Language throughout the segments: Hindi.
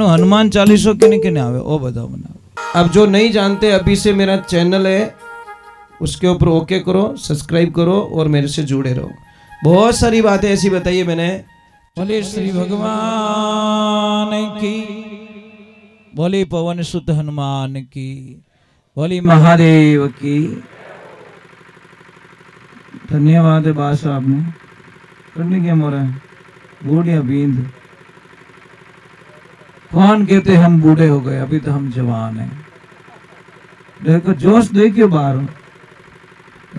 हनुमान चालीसो किने किने आवे ओ बताओ बना। अब जो नहीं जानते अभी से मेरा चैनल है उसके ऊपर ओके करो, सब्सक्राइब करो और मेरे से जुड़े रहो। बहुत सारी बातें ऐसी बताइए मैंने। बोले श्री भगवान की, बोले पवन सुत हनुमान की, बोले महादेव की। धन्यवाद है बास साहब ने। करने क्या मोरा बूढ़िया बींद। कौन कहते हम बूढ़े हो गए, अभी तो हम जवान हैं। देखो जोश देखियो बाहर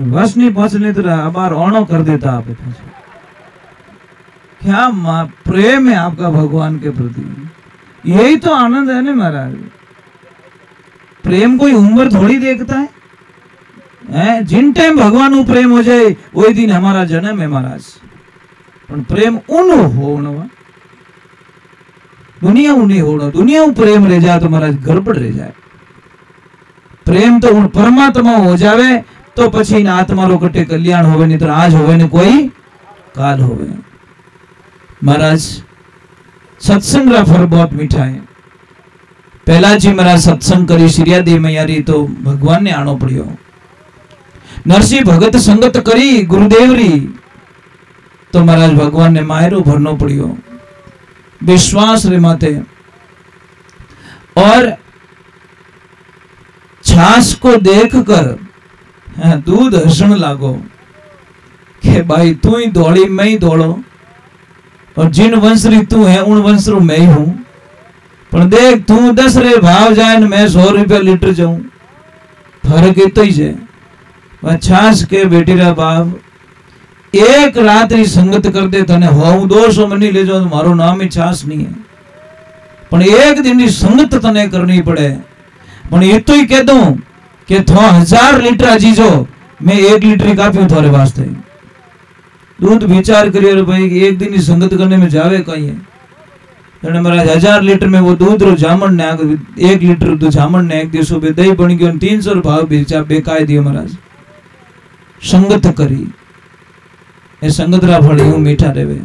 बस नहीं पहुंचने तो बाहर ओणो कर देता आप। क्या प्रेम है आपका भगवान के प्रति। यही तो आनंद है ना महाराज। प्रेम कोई उम्र थोड़ी देखता है। जिन टाइम भगवान को प्रेम हो जाए वही दिन हमारा जन्म है महाराज। पण प्रेम उन होना दुनिया नहीं होना। दुनिया प्रेम रह जाए तो महाराज गड़बड़ रह जाए। प्रेम तो उन परमात्मा हो जावे तो पछी इन आत्मा रो कटे कल्याण होवे, नहीं तो आज होवे ने कोई काल होवे। महाराज सत्संग रा फल बहुत मीठा है। पहला जी महाराज सत्संग करी श्रीया देव मैयारी तो भगवान ने आनो पड़ियो। नरसिंह भगत संगत करी गुरुदेव री तो महाराज भगवान ने मायरो भरनो पड़ियो। विश्वास रे माते और छाछ को देखकर दूध हसन लागो कि भाई तू ही दौड़ी मैं ही दौड़ो और जिन वंशरी तू है उन वंशरू मैं ही हूं। पर देख तू 10 रे भाव जाए मैं 100 रुपया लीटर जाऊं, फर्क इतो ही है। छाछ के बेटी रा बाप एक रात री संगत कर दे तने हो 200 मनी ले जाओ, मारो नाम ही छाछ नहीं है। पण एक दिन री संगत तने करनी पड़े। पण इतो ही कह दूं कि थो 1000 लीटर अजीजो मैं 1 लीटर काफी हूं थारे वास्ते। दूध विचार करियो भाई कि एक दिन ही संगत करने में जावे कहीं है। महाराज 1000 लीटर में वो दूध रो जामन ने 1 लीटर दूध जामन ने एक दिवस पे दही बन गयो 300 भाव बेचा बेकाय दियो महाराज। संगत करी ए संगत रा फल यूं मीठा रेवे।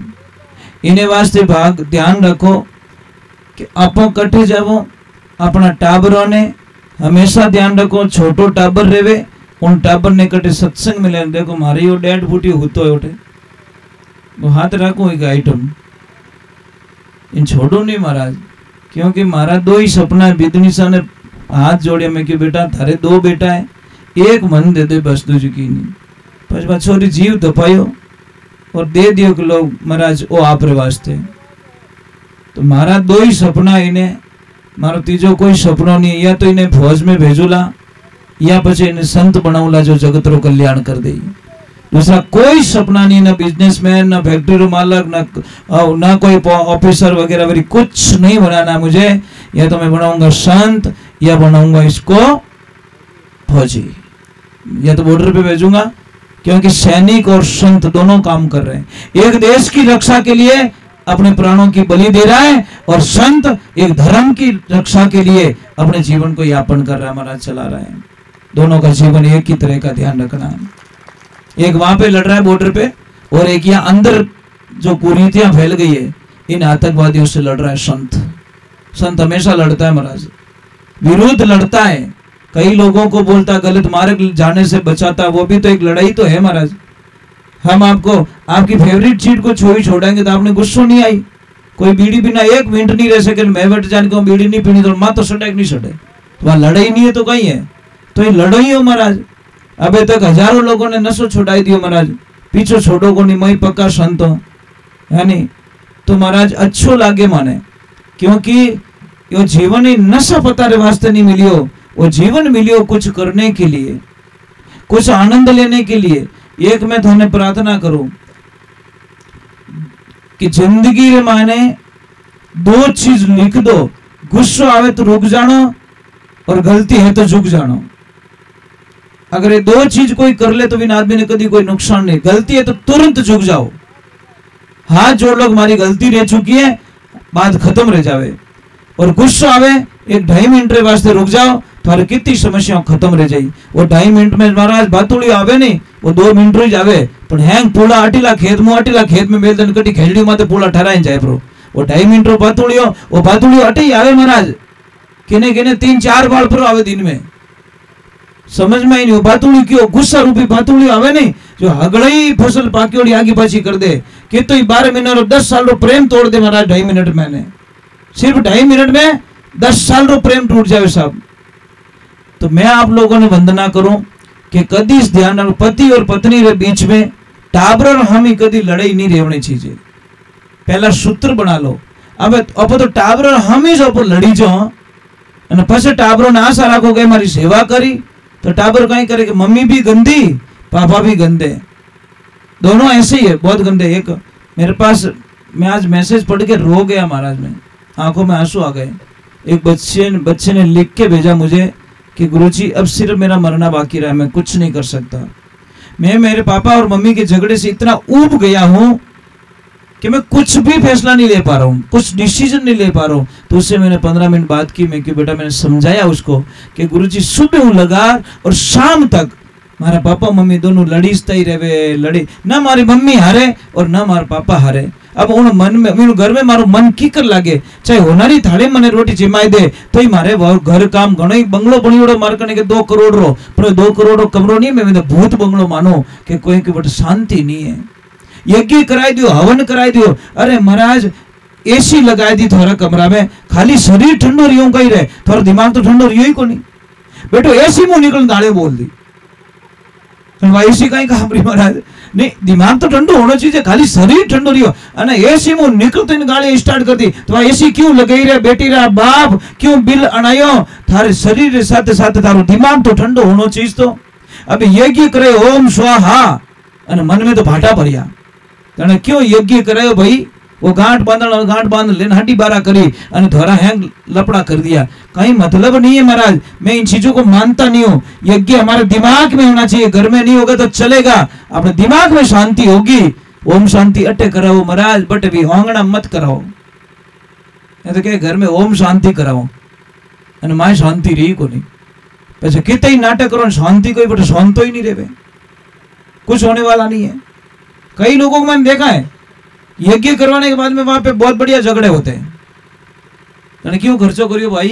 इने वास्ते भाग ध्यान रखो कि आपो कटे जावो। अपना टाबरों ने हमेशा ध्यान रखो। छोटो टाबर रेवे उन टाबर ने कटे सत्संग मिले। देखो मारी यो 1.5 फुटी होतो है उठे वो हाथ रखो एक आइटम इन छोड़ो नहीं महाराज। क्योंकि मारा 2 ही सपना है। बिदनीसा ने हाथ जोड़े मैं कि बेटा थारे 2 बेटा है, एक मन दे दे बस दूजी की नहीं। पछ छोरी जीव दपायो और दे दियो कि लोग महाराज ओ आप रे वास्ते। तो मारा 2 ही सपना इन्हें, मारो तीजो कोई सपनो नहीं। या तो इन्हें फौज में भेजूला या पछे इन्हें संत बनाऊला जो जगत रो कल्याण कर दे। दूसरा कोई सपना नहीं, ना बिजनेसमैन, ना फैक्ट्री रो मालक, ना कोई ऑफिसर वगैरह वगैरह कुछ नहीं बनाना मुझे। या तो मैं बनाऊंगा संत या बनाऊंगा इसको फौजी, या तो बॉर्डर पे भेजूंगा। क्योंकि सैनिक और संत दोनों काम कर रहे हैं। एक देश की रक्षा के लिए अपने प्राणों की बलि दे रहा है और संत एक धर्म की रक्षा के लिए अपने जीवन को यापन कर रहा है महाराज, चला रहा है। दोनों का जीवन एक ही तरह का ध्यान रखना है। एक वहां पे लड़ रहा है बॉर्डर पे और एक यहाँ अंदर जो कुरीतियां फैल गई है इन आतंकवादियों से लड़ रहा है संत। संत हमेशा लड़ता है महाराज, विरुद्ध लड़ता है। कई लोगों को बोलता गलत मार्ग जाने से बचाता, वो भी तो एक लड़ाई तो है महाराज। हम आपको आपकी फेवरेट चीज को छोड़ेंगे तो आपने गुस्सो नहीं आई। कोई बीड़ी बिना 1 मिनट नहीं रह सके। मैं बैठ जाने को बीड़ी नहीं पीनी तो माँ तो सटे नहीं सटे तो वहां लड़ाई नहीं है तो कहीं है। तो ये लड़ाई हो महाराज। अबे तक हजारों लोगों ने नशो छुड़ाई दियो महाराज, पीछे छोड़ो को नहीं। मई पक्का संत हो है नहीं तो महाराज अच्छो लागे माने। क्योंकि यो जीवन ही नशा पतारे वास्ते नहीं मिलियो, वो जीवन मिलियो कुछ करने के लिए, कुछ आनंद लेने के लिए। एक मैं थाने प्रार्थना करूं कि जिंदगी रे माने 2 चीज लिख दो। गुस्सा आवे तो रुक जानो और गलती है तो झुक जानो। अगर ये 2 चीज कोई कर ले तो बिना आदमी ने कभी कोई नुकसान नहीं। गलती है तो तुरंत झुक जाओ, हाथ जोड़ लो हमारी गलती रह चुकी है, बात खत्म रह जावे। और गुस्सा आवे 1-2.5 मिनट रे वास्ते रुक जाओ, थारी कितनी समस्या खत्म रह जाई। वो 2.5 मिनट में महाराज बातुड़ी आवे नहीं, वो 2 मिनट ही जावे। पण हैंग पूला आटीला खेत में मेल दन कटी खेजड़ी माते पूला ठहराई जाए प्रो वो 2.5 मिनट रो भातुड़ियो अटे ही आवे महाराज, किने किने 3-4 बार पर आवे दिन में, समझ में ही नहीं। भातुड़ी क्यों गुस्सा रूपी भातुड़ी आवे नहीं, जो हगड़ई फसल पाकी आगे पाछी कर दे, कि तो 12 महीना रो 10 साल रो प्रेम तोड़ दे महाराज 2.5 मिनट में, सिर्फ 2.5 मिनट में 10 साल रो प्रेम टूट जावे साहब। तो मैं आप लोगों ने वंदना करूं कि कदी इस ध्यान रखो, पति और पत्नी के बीच में टाबर और हामी कदी लड़ाई नहीं रेवनी चाहिए, पहला सूत्र बना लो। अब तो टाबर और हामी जो पर लड़ी जाओ અને પછી टाबरों ने आशा रखो कि हमारी सेवा करी, तो टाबर कहीं करे कि मम्मी भी गंदी पापा भी गंदे, दोनों ऐसे ही है, बहुत गंदे। एक मेरे पास, मैं आज मैसेज पढ़ के रो गया महाराज, में आंखों में आंसू आ गए। एक बच्चे ने लिख के भेजा मुझे कि गुरुजी अब सिर्फ मेरा मरना बाकी रहा, मैं कुछ नहीं कर सकता। मैं मेरे पापा और मम्मी के झगड़े से इतना ऊब गया हूं कि मैं कुछ भी फैसला नहीं ले पा रहा हूं, कुछ डिसीजन नहीं ले पा रहा हूं। तो उससे मैंने 15 मिनट बात की, मैं कि बेटा, मैंने समझाया उसको कि गुरुजी सुबह हूं लगा और शाम तक मारा पापा मम्मी दोनों लड़ीजता ही रहे, लड़ी ना मारी मम्मी हारे और ना मारा पापा हारे। अब उन मन में मीनू घर में मारो मन कीकर लागे, चाहे होनारी थाळे मने रोटी जिमाई दे तो ही मारे घर काम घणो ही बंगलो बणियोड़ो मार कने के 2 करोड़ रो, पर 2 करोड़ रो कमरो नहीं, मैं तो भूत बंगलो मानो कि कोई के बट शांति नहीं है। यज्ञ कराई दियो, हवन कराई दियो, अरे महाराज एसी लगाई दी थोड़ा कमरा में, खाली शरीर ठंडो रियो कहीं रहे, थोड़ा दिमाग तो ठंडो रियो ही को नहीं। बेटो एसी मुंह निकल दाड़े बोल दी, एसी कहीं काम रही महाराज, नहीं दिमाग तो ठंडो होना चाहिए, खाली शरीर ठंडो रियो, अने एसी मुंह निकलते गाड़ी स्टार्ट कर दी, तो एसी क्यों लगाई रहे बेटी रा बाप, क्यों बिल अनायो, थारे शरीर के साथ साथ थारो दिमाग तो ठंडो होना चाहिए। तो अब यज्ञ करे ओम स्वाहा, अने मन में तो भाटा भरिया, तने क्यों यज्ञ करायो भाई, वो गांठ बांध लेन हड्डी बारा करी और धोरा हैंग लपड़ा कर दिया, कहीं मतलब नहीं है महाराज। मैं इन चीजों को मानता नहीं हूं। यज्ञ हमारे दिमाग में होना चाहिए, घर में नहीं होगा तो चलेगा, अपने दिमाग में शांति होगी। ओम शांति अटे कराओ महाराज, बट भी होंगना मत कराओ, तो क्या घर में ओम शांति कराओ और मां शांति रही को नहीं, पैसे कितने ही नाटक करो, शांति कोई बट शांत ही नहीं रहे, कुछ होने वाला नहीं है। कई लोगों को मैंने देखा है यज्ञ करवाने के बाद में वहां पे बहुत बढ़िया झगड़े होते हैं। क्यों खर्चो करियो भाई,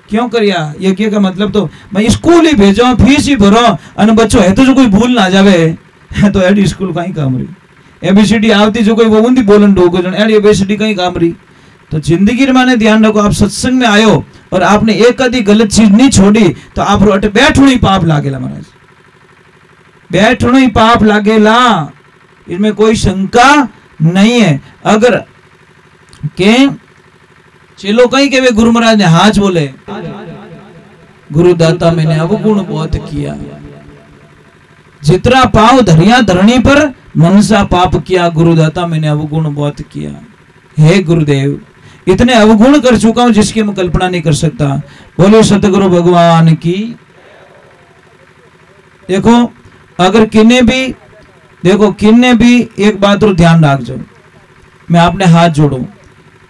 क्यों करिया यज्ञ का मतलब तो मैं स्कूल ही भेजो, फीस ही भरो, और बच्चों है तो जो कोई भूल ना जावे तो एडी स्कूल कहीं काम रही, एबीसीडी आवती जो कोई वो उन्दी बोलन डोको जन एडी एबीसीडी कहीं काम रही। तो जिंदगी में ध्यान रखो, आप सत्संग में आयो और आपने एक आधी गलत चीज नहीं छोड़ी तो आप अटे बैठो ही पाप लागेला महाराज, बैठो ही पाप लागेला, इसमें कोई शंका नहीं है। अगर के चलो कहीं के वे गुरु महाराज ने हाथ बोले, गुरुदाता मैंने अवगुण बहुत किया, जितना पाव धरिया धरणी पर मनसा पाप किया, गुरुदाता मैंने अवगुण बहुत किया। हे गुरुदेव, इतने अवगुण कर चुका हूं जिसकी मैं कल्पना नहीं कर सकता। बोले सतगुरु भगवान की। देखो अगर किन्ने भी, देखो किन्ने भी एक बात और ध्यान रख जो, मैं आपने हाथ जोड़ू,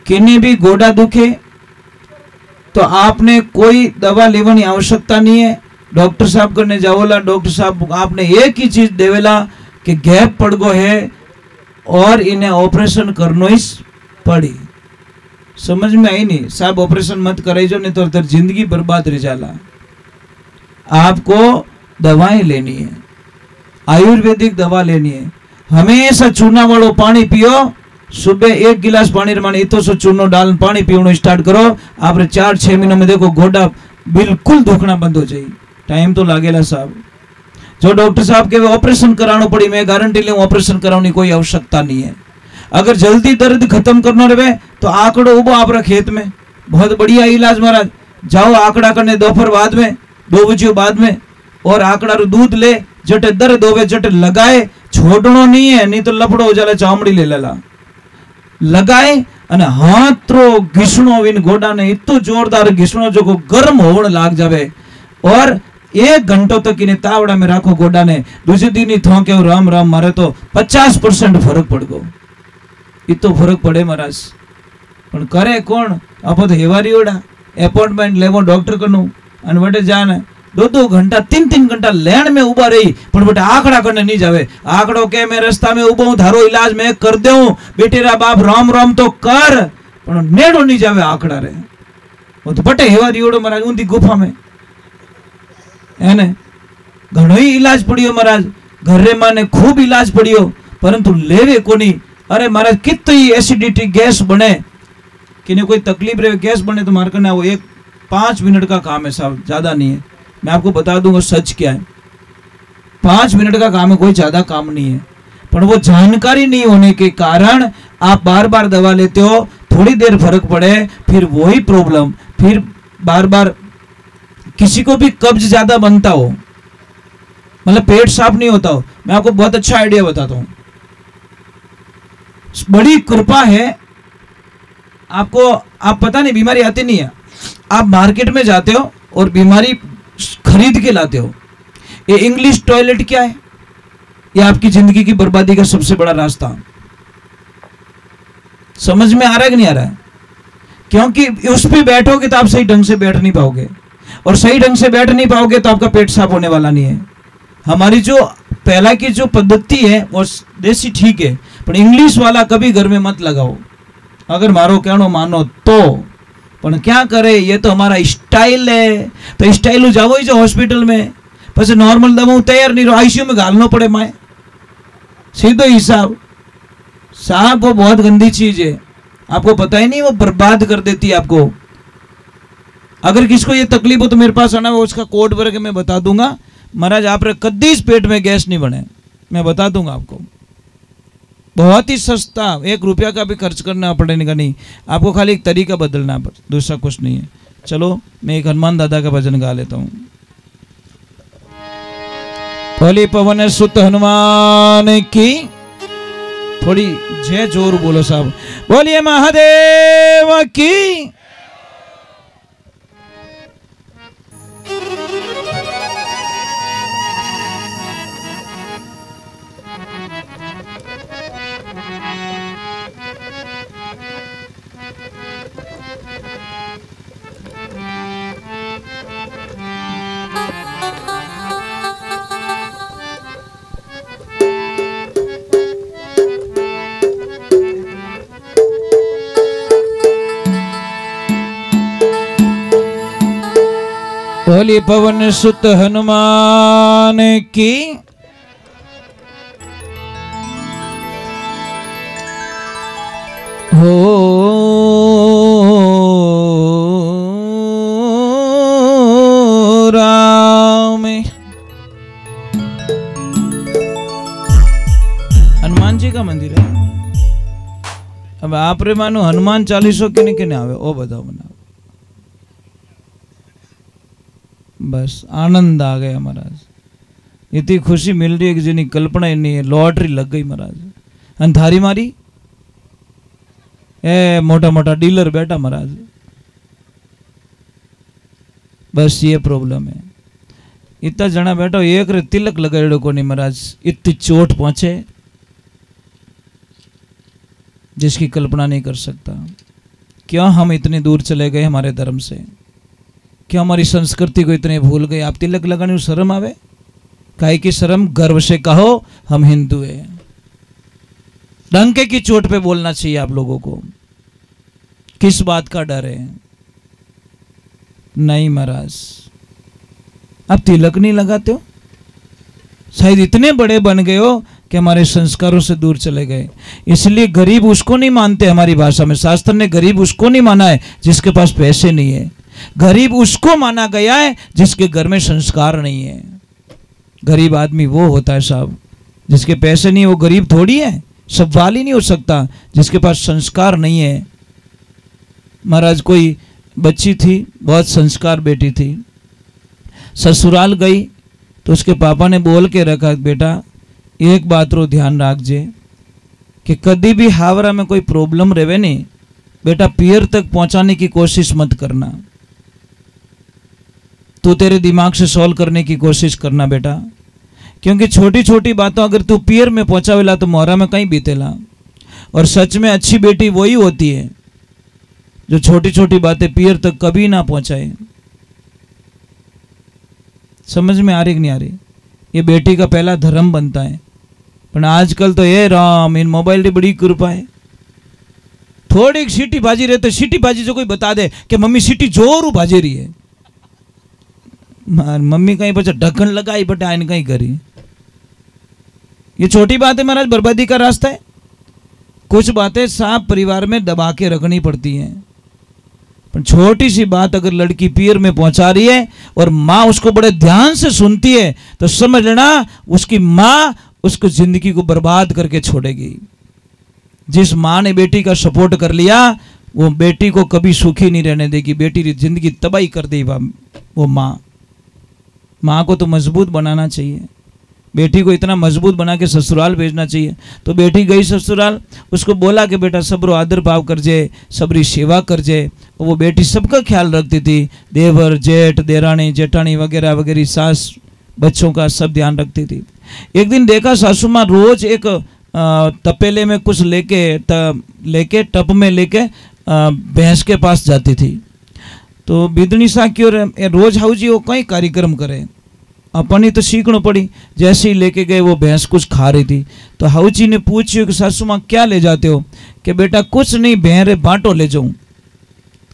किन्ने भी गोड़ा दुखे तो आपने कोई दवा लेवानी आवश्यकता नहीं है। डॉक्टर साहब करने जाओला, डॉक्टर साहब आपने एक ही चीज देवेला कि गैप पड़ गो है और इन्हें ऑपरेशन करनो ही पड़ी। समझ में आई नहीं साहब, ऑपरेशन मत करे जो, नहीं तो तेरी जिंदगी बर्बाद रह जाला। आपको दवाएं लेनी है, आयुर्वेदिक दवा लेनी है। हमेशा चूना वालों पानी पियो, सुबह 1 गिलास पानी रमाने इतो सो चूनो डाल पानी पीवनो स्टार्ट करो, आपने 4-6 महीनों में देखो गोडा बिल्कुल दुखना बंद हो जाए। टाइम तो लागेला साहब, जो डॉक्टर साहब के ऑपरेशन कराना पड़ी, मैं गारंटी ले ऑपरेशन कराने कोई आवश्यकता नहीं है। अगर जल्दी दर्द खत्म करना रहे तो आंकड़ो उबो आप खेत में, बहुत बढ़िया इलाज महाराज। जाओ आंकड़ा करने दोपहर बाद में, 2 बजे बाद में, और आंकड़ा रो दूध ले, जटे दर्द होवे जटे लगाए, छोड़नो नहीं है, नहीं तो लपड़ो हो जाला, चामड़ी ले लेला लगाए अने हाथरो घिसणो विन गोडा ने इतो जोरदार घिसणो जो को गर्म होवन लाग जावे, और 1 घंटो तक इन्हें तावड़ा में राखो गोडा ने, दूसरे दिन ही थोंके राम राम मारे तो 50% फर्क पड़ गो। इतो फर्क पड़े महाराज, पण करे कौन? आप तो हेवारी ओडा अपॉइंटमेंट लेवो डॉक्टर कनु अने वटे जाने 2-2 घंटा 3-3 घंटा लाइन में उभा रही पण बेटा आंकड़ा करने नहीं जावे। आंकड़ो के मैं रास्ता में उभो हूं, थारो इलाज मैं कर देऊं, बेटेरा बाप राम राम तो कर, पण नेड़ो नहीं जावे आंकड़ा रे। वो तो बटे हेवा रियोड़ो महाराज ऊंधी गुफा में है ने घणो ही इलाज पड़ियो महाराज, घरे माने खूब इलाज पड़ियो परंतु लेवे कोनी। अरे महाराज कितनी एसिडिटी गैस बने कि कोई तकलीफ रहे गैस बने तो मार करना वो 5 मिनट का काम है साहब, ज्यादा नहीं है। मैं आपको बता दूंगा सच क्या है, 5 मिनट का काम है, कोई ज्यादा काम नहीं है। पर वो जानकारी नहीं होने के कारण आप बार बार दवा लेते हो, थोड़ी देर फर्क पड़े फिर वही प्रॉब्लम, फिर बार बार किसी को भी कब्ज ज्यादा बनता हो, मतलब पेट साफ नहीं होता हो। मैं आपको बहुत अच्छा आइडिया बताता हूं, बड़ी कृपा है आपको, आप पता नहीं बीमारी आती नहीं है, आप मार्केट में जाते हो और बीमारी खरीद के लाते हो। ये इंग्लिश टॉयलेट क्या है? ये आपकी जिंदगी की बर्बादी का सबसे बड़ा रास्ता। समझ में आ रहा है कि नहीं आ रहा है? क्योंकि उस पे बैठोगे तो आप सही ढंग से बैठ नहीं पाओगे, और सही ढंग से बैठ नहीं पाओगे तो आपका पेट साफ होने वाला नहीं है। हमारी जो पहला की जो पद्धति है वो देसी ठीक है, पर इंग्लिश वाला कभी घर में मत लगाओ, अगर मारो कहनो मानो तो। पर क्या करे, ये तो हमारा स्टाइल है, तो स्टाइल जाओ ही जो हॉस्पिटल में, बस नॉर्मल दवा तैयार नहीं रहो, आईसीयू में घालना पड़े माए, सीधो हिसाब। साहब वो बहुत गंदी चीज है, आपको पता ही नहीं, वो बर्बाद कर देती है आपको। अगर किसको ये तकलीफ हो तो मेरे पास आना, वो उसका कोड वर्ग मैं बता दूंगा। महाराज आप कद्दी इस पेट में गैस नहीं बने, मैं बता दूंगा आपको। बहुत ही सस्ता, 1 रुपया का भी खर्च करना पड़ेगा नहीं आपको, खाली एक तरीका बदलना, दूसरा कुछ नहीं है। चलो मैं एक हनुमान दादा का भजन गा लेता हूँ। बोली पवन सुत हनुमान की, थोड़ी जय जोर बोलो साहब, बोलिए महादेव की। बोली पवन सुत हनुमान की, हो राम। हनुमान जी का मंदिर है। अब आप रे मानो हनुमान 40 किने किने आवे ओ बताओ मना, बस आनंद आ गया महाराज। इतनी खुशी मिल रही है कि जिन्हें कल्पना ही नहीं है, लॉटरी लग गई महाराज। अंधारी मारी ए मोटा मोटा डीलर बैठा महाराज, बस ये प्रॉब्लम है। इतना जना बैठा, एक रे तिलक लगाएड़ो को नहीं महाराज, इतनी चोट पहुंचे जिसकी कल्पना नहीं कर सकता। क्यों हम इतनी दूर चले गए हमारे धर्म से, क्यों हमारी संस्कृति को इतने भूल गए। आप तिलक लगाने में शर्म आवे, काहे की शर्म, गर्व से कहो हम हिंदू हैं। डंके की चोट पे बोलना चाहिए आप लोगों को। किस बात का डर है? नहीं महाराज, आप तिलक नहीं लगाते हो, शायद इतने बड़े बन गए हो कि हमारे संस्कारों से दूर चले गए। इसलिए गरीब उसको नहीं मानते, हमारी भाषा में शास्त्र ने गरीब उसको नहीं माना है जिसके पास पैसे नहीं है। गरीब उसको माना गया है जिसके घर में संस्कार नहीं है। गरीब आदमी वो होता है साहब जिसके पैसे नहीं, वो गरीब थोड़ी है, सवाल ही नहीं हो सकता जिसके पास संस्कार नहीं है। महाराज कोई बच्ची थी, बहुत संस्कार बेटी थी, ससुराल गई तो उसके पापा ने बोल के रखा, बेटा एक बात रो ध्यान रखजे कि कभी भी हावरा में कोई प्रॉब्लम रहे नहीं, बेटा पियर तक पहुंचाने की कोशिश मत करना, तू तेरे दिमाग से सॉल्व करने की कोशिश करना बेटा, क्योंकि छोटी छोटी बातों अगर तू पियर में पहुंचावेला तो मोहरा में कहीं बीतेला। और सच में अच्छी बेटी वही होती है जो छोटी छोटी बातें पियर तक कभी ना पहुंचाए। समझ में आ रही कि नहीं आ रही? ये बेटी का पहला धर्म बनता है। पर आजकल तो ये राम इन मोबाइल की बड़ी कृपा है। थोड़ी सीटी बाजी रहे तो सीटी बाजी जो कोई बता दे कि मम्मी सीटी जोरू बाजी रही है, मम्मी कहीं बचा ढक्कन लगाई बटा इन कहीं करी। ये छोटी बात है महाराज, बर्बादी का रास्ता है। कुछ बातें साफ परिवार में दबा के रखनी पड़ती हैं। पर छोटी सी बात अगर लड़की पीर में पहुंचा रही है और माँ उसको बड़े ध्यान से सुनती है तो समझ लेना उसकी माँ उसको जिंदगी को बर्बाद करके छोड़ेगी। जिस माँ ने बेटी का सपोर्ट कर लिया वो बेटी को कभी सुखी नहीं रहने देगी, बेटी की जिंदगी तबाही कर देगी वो माँ को तो मजबूत बनाना चाहिए, बेटी को इतना मजबूत बना के ससुराल भेजना चाहिए। तो बेटी गई ससुराल, उसको बोला कि बेटा सबरो आदर भाव कर जे, सबरी सेवा कर जे। वो बेटी सबका ख्याल रखती थी, देवर जेठ देरानी जेठानी वगैरह वगैरह, सास बच्चों का सब ध्यान रखती थी। एक दिन देखा सासू माँ रोज एक तपेले में कुछ लेके टप में लेके भैंस के पास जाती थी। तो बिदनी सा की और रोज हाउ जी वो कई कार्यक्रम करे, अपनी तो सीखना पड़ी। जैसे ही लेके गए वो भैंस कुछ खा रही थी, तो हाउ जी ने पूछी कि सासू माँ क्या ले जाते हो? कि बेटा कुछ नहीं, बहरे बांटो ले जाऊं।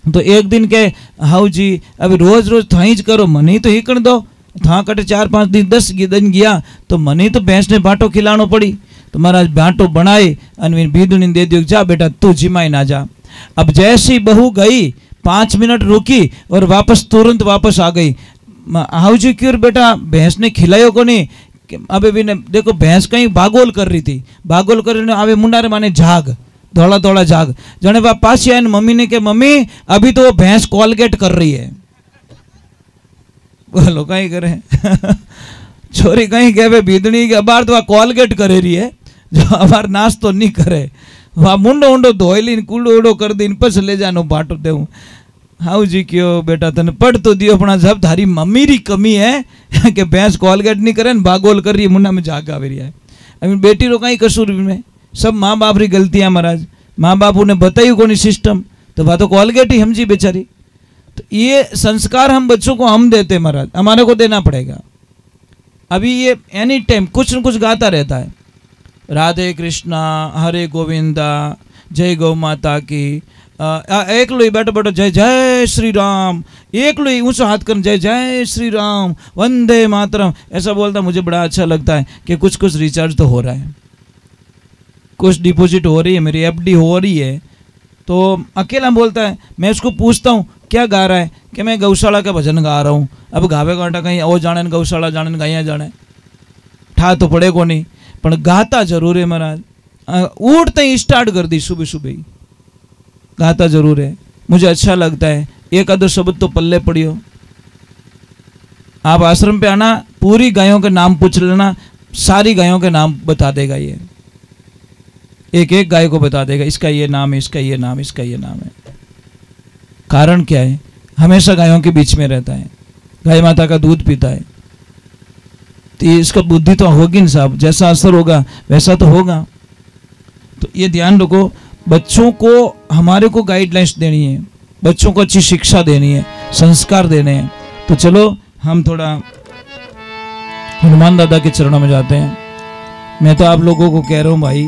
तो एक दिन के हाउ जी अभी रोज रोज थाईज करो, मनी तो ही कर दो। था कटे 4-5 दिन 10 दिन गया तो मनी तो भैंस ने बांटो खिलानो पड़ी। तो महाराज बांटो बनाए और बीदुनी दे दियो, जा बेटा तू जिमाई ना जा। अब जैसी बहू गई 5 मिनट रुकी और वापस तुरंत वापस आ गई। हाउ जी क्यों बेटा भैंस ने खिलायो को नहीं? अबे भी ने देखो भैंस कहीं बागोल कर रही थी, बागोल कर रही आवे मुंडा रे माने झाग धोला धोला झाग। जने बाप पास आए मम्मी ने के मम्मी अभी तो वो भैंस कॉलगेट कर रही है। बोलो कहीं करे छोरी कहीं कहे बीदनी के अबार तो कॉलगेट करे रही है, जो अबार नाश्तो नहीं करे वहाँ मुंडो उंडो धोईली कूड़ो उड़ो कर दी पस ले जानो बाटो देव। हाउ जी क्यों बेटा तने पढ़ तो दियो अपना, जब थारी मम्मी री कमी है कि भैंस कॉलगेट नहीं करे बागोल कर रही है, मुंडा में झाग आवे रही है। अभी बेटी रो कहीं कसूर में, सब माँ बाप री गलतियाँ महाराज। माँ बाप उन्हें बताई को नहीं सिस्टम, तो वह तो कॉलगेट ही समझी बेचारी। तो ये संस्कार हम बच्चों को हम देते महाराज, हमारे को देना पड़ेगा। अभी ये एनी टाइम कुछ न कुछ गाता रहता है, राधे कृष्णा हरे गोविंदा जय गौ माता की, एक लो बैठो बैठो जय जय श्री राम, एक लो ऊंचा हाथ कर जय जय श्री राम वंदे मातरम, ऐसा बोलता मुझे बड़ा अच्छा लगता है कि कुछ कुछ रिचार्ज तो हो रहा है, कुछ डिपॉजिट हो रही है, मेरी एफडी हो रही है। तो अकेला बोलता है, मैं उसको पूछता हूँ क्या गा रहा है कि मैं गौशाला का भजन गा रहा हूँ। अब गावे गाटा कहीं ओ जाने गौशाला जाने गाइया जाने, ठा तो पड़े को नहीं पर गाता जरूर है महाराज। उठते ही स्टार्ट कर दी सुबह सुबह ही गाता जरूर है, मुझे अच्छा लगता है। एक आधो शब्द तो पल्ले पड़ियो। आप आश्रम पे आना, पूरी गायों के नाम पूछ लेना, सारी गायों के नाम बता देगा ये, एक एक गाय को बता देगा इसका ये नाम है, इसका ये नाम, इसका ये नाम है। कारण क्या है? हमेशा गायों के बीच में रहता है, गाय माता का दूध पीता है, तो इसका बुद्धि तो होगी ना साहब, जैसा असर होगा वैसा तो होगा। तो ये ध्यान रखो, बच्चों को हमारे को गाइडलाइंस देनी है, बच्चों को अच्छी शिक्षा देनी है, संस्कार देने हैं। तो चलो हम थोड़ा हनुमान दादा के चरणों में जाते हैं। मैं तो आप लोगों को कह रहा हूँ भाई,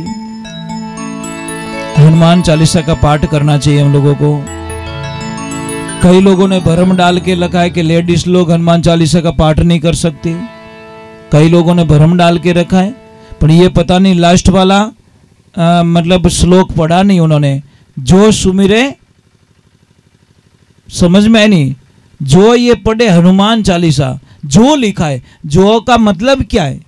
हनुमान चालीसा का पाठ करना चाहिए हम लोगों को। कई लोगों ने भरम डाल के रखा है कि लेडीज लोग हनुमान चालीसा का पाठ नहीं कर सकती, कई लोगों ने भरम डाल के रखा है, पर ये पता नहीं लास्ट वाला मतलब श्लोक पढ़ा नहीं उन्होंने, जो सुमिरे समझ में नहीं, जो ये पढ़े हनुमान चालीसा, जो लिखा है, जो का मतलब क्या है?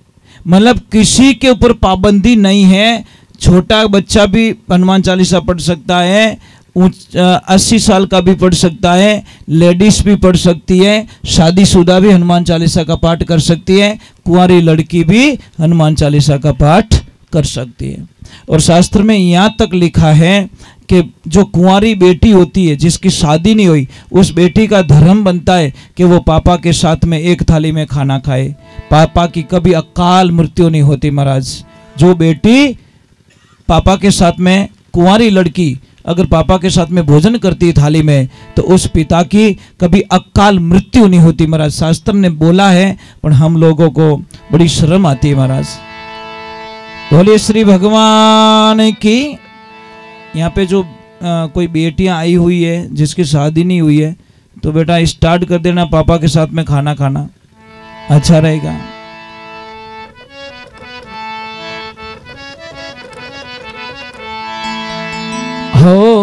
मतलब किसी के ऊपर पाबंदी नहीं है, छोटा बच्चा भी हनुमान चालीसा पढ़ सकता है, 80 साल का भी पढ़ सकता है, लेडीज भी पढ़ सकती है, शादीशुदा भी हनुमान चालीसा का पाठ कर सकती है, कुंवारी लड़की भी हनुमान चालीसा का पाठ कर सकती है। और शास्त्र में यहाँ तक लिखा है कि जो कुंवारी बेटी होती है जिसकी शादी नहीं हुई, उस बेटी का धर्म बनता है कि वो पापा के साथ में एक थाली में खाना खाए, पापा की कभी अकाल मृत्यु नहीं होती महाराज। जो बेटी पापा के साथ में, कुंवारी लड़की अगर पापा के साथ में भोजन करती है थाली में, तो उस पिता की कभी अकाल मृत्यु नहीं होती महाराज। शास्त्र ने बोला है, पर हम लोगों को बड़ी शर्म आती है महाराज। बोले श्री भगवान की। यहाँ पे जो कोई बेटियां आई हुई है जिसकी शादी नहीं हुई है, तो बेटा स्टार्ट कर देना पापा के साथ में खाना खाना, अच्छा रहेगा। हो